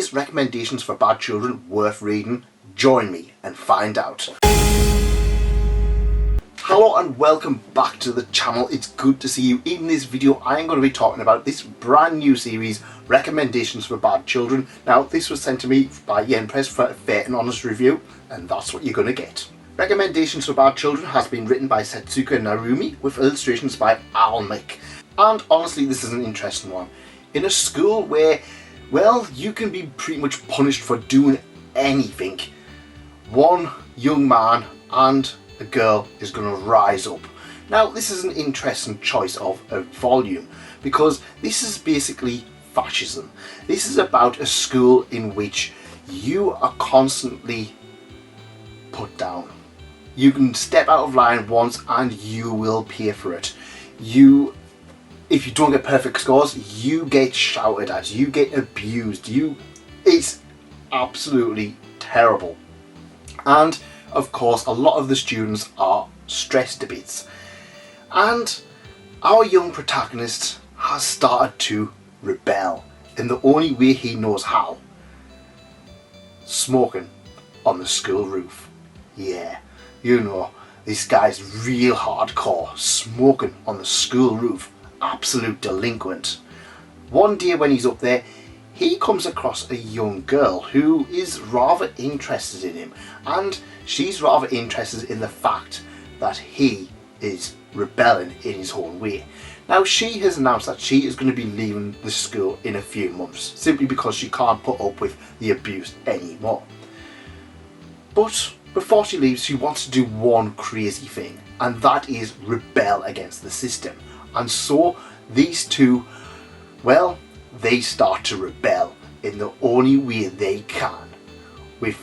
Is Recommendations for Bad Children worth reading? Join me and find out. Hello and welcome back to the channel. It's good to see you. In this video I am going to be talking about this brand new series, Recommendations for Bad Children. Now this was sent to me by Yen Press for a fair and honest review, and that's what you're going to get. Recommendations for Bad Children has been written by Setsuka Narumi with illustrations by Almec. And honestly, this is an interesting one. In a school where, well, you can be pretty much punished for doing anything, one young man and a girl is going to rise up. Now this is an interesting choice of a volume because this is basically fascism. This is about a school in which you are constantly put down. You can step out of line once and you will pay for it. If you don't get perfect scores, you get shouted at, you get abused, it's absolutely terrible. And of course, a lot of the students are stressed to bits. And our young protagonist has started to rebel in the only way he knows how. Smoking on the school roof. Yeah, you know, this guy's real hardcore, smoking on the school roof. Absolute delinquent. One day when he's up there, he comes across a young girl who is rather interested in him, and she's rather interested in the fact that he is rebelling in his own way. Now she has announced that she is going to be leaving the school in a few months, simply because she can't put up with the abuse anymore. But before she leaves, she wants to do one crazy thing, and that is rebel against the system. And so these two, well, they start to rebel in the only way they can, with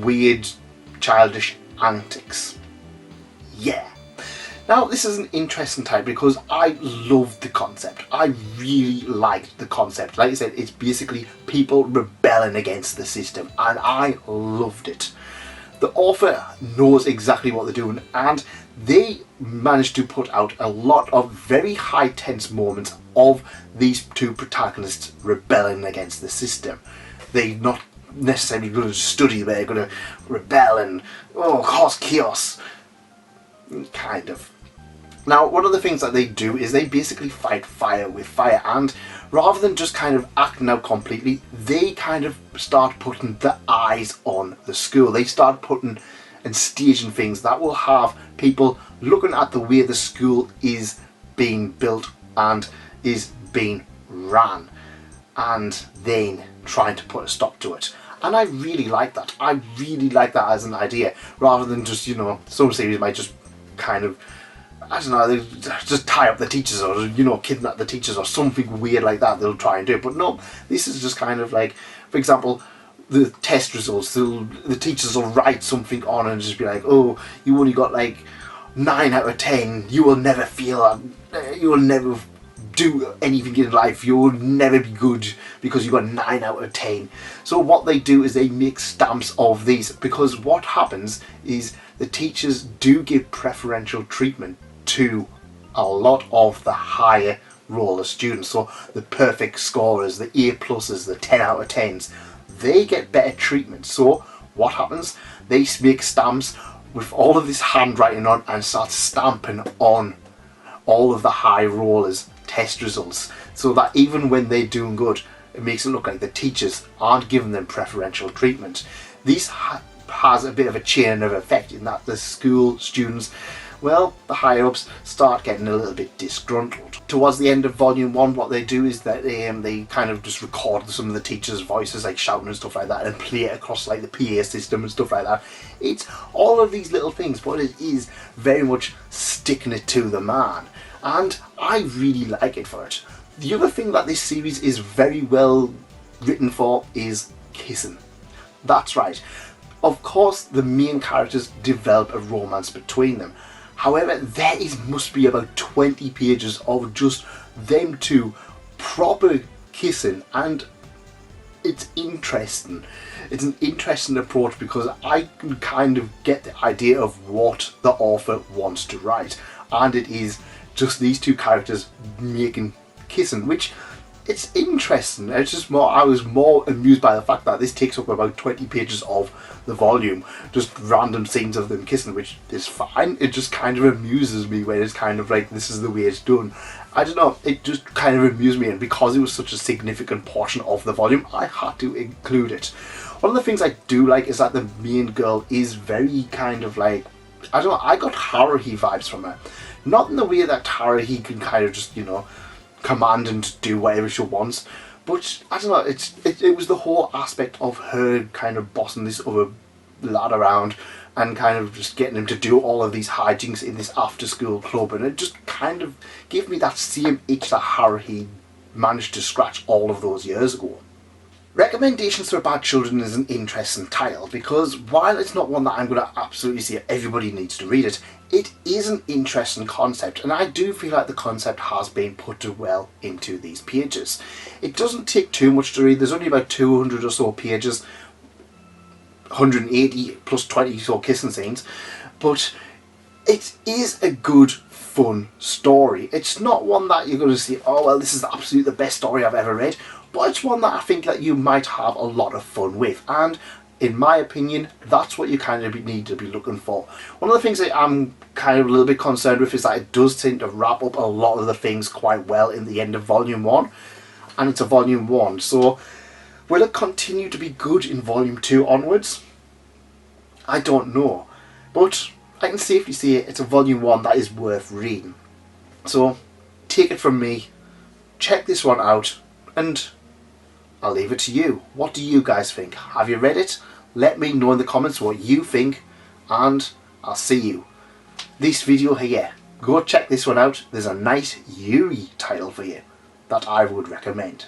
weird childish antics. Yeah. Now this is an interesting type because I loved the concept. I really liked the concept. Like I said, it's basically people rebelling against the system, and I loved it. The author knows exactly what they're doing, and they managed to put out a lot of very high tense moments of these two protagonists rebelling against the system. They're not necessarily going to study, they're going to rebel and cause chaos. Kind of. Now one of the things that they do is they basically fight fire with fire, and rather than just kind of acting out completely, they kind of start putting the eyes on the school. They start putting and staging things that will have people looking at the way the school is being built and is being ran, and then trying to put a stop to it. And I really like that. I really like that as an idea, rather than just, you know, some series might just kind of, I don't know, they just tie up the teachers, or, you know, kidnap the teachers or something weird like that they'll try and do. But no, this is just kind of like, for example, the test results, the teachers will write something on and just be like, oh, you only got like 9 out of 10, you will never feel, you will never do anything in life, you will never be good because you got 9 out of 10. So what they do is they make stamps of these, because what happens is the teachers do give preferential treatment to a lot of the higher roller students. So the perfect scorers, the A pluses, the 10 out of 10s, they get better treatment. So what happens? They make stamps with all of this handwriting on and start stamping on all of the high rollers' test results, so that even when they're doing good, it makes it look like the teachers aren't giving them preferential treatment. This has a bit of a chain of effect in that the school students, well, the higher ups start getting a little bit disgruntled. Towards the end of volume 1, what they do is that they kind of just record some of the teachers' voices, like shouting and stuff like that, and play it across like the PA system and stuff like that. It's all of these little things, but it is very much sticking it to the man, and I really like it for it. The other thing that this series is very well written for is kissing. That's right. Of course, the main characters develop a romance between them. However, there must be about 20 pages of just them two proper kissing, and it's interesting. It's an interesting approach because I can kind of get the idea of what the author wants to write, and it is just these two characters making kissing, which it's interesting. It's just more, I was more amused by the fact that this takes up about 20 pages of the volume, just random scenes of them kissing, which is fine. It just kind of amuses me when it's kind of like, this is the way it's done. I don't know, it just kind of amused me, and because it was such a significant portion of the volume, I had to include it. One of the things I do like is that the main girl is very kind of like, I don't know, I got Haruhi vibes from her. Not in the way that Haruhi can kind of just, you know, command and do whatever she wants, but I don't know, it was the whole aspect of her kind of bossing this other lad around and kind of just getting him to do all of these hijinks in this after school club, and it just kind of gave me that same itch that Haruhi managed to scratch all of those years ago. Recommendations for About Children is an interesting title because while it's not one that I'm going to absolutely say everybody needs to read it, it is an interesting concept, and I do feel like the concept has been put well into these pages. It doesn't take too much to read. There's only about 200 or so pages, 180 plus 20 or so kissing scenes, but it is a good fun story. It's not one that you're going to say, oh well, this is absolutely the best story I've ever read, but it's one that I think that you might have a lot of fun with, and in my opinion, that's what you kind of need to be looking for. One of the things that I'm kind of a little bit concerned with is that it does tend to wrap up a lot of the things quite well in the end of volume 1, and it's a volume 1, so will it continue to be good in volume 2 onwards? I don't know, but I can safely say it's a volume 1 that is worth reading. So take it from me, check this one out, and I'll leave it to you. What do you guys think? Have you read it? Let me know in the comments what you think, and I'll see you. This video here, go check this one out. There's a nice Yuri title for you that I would recommend.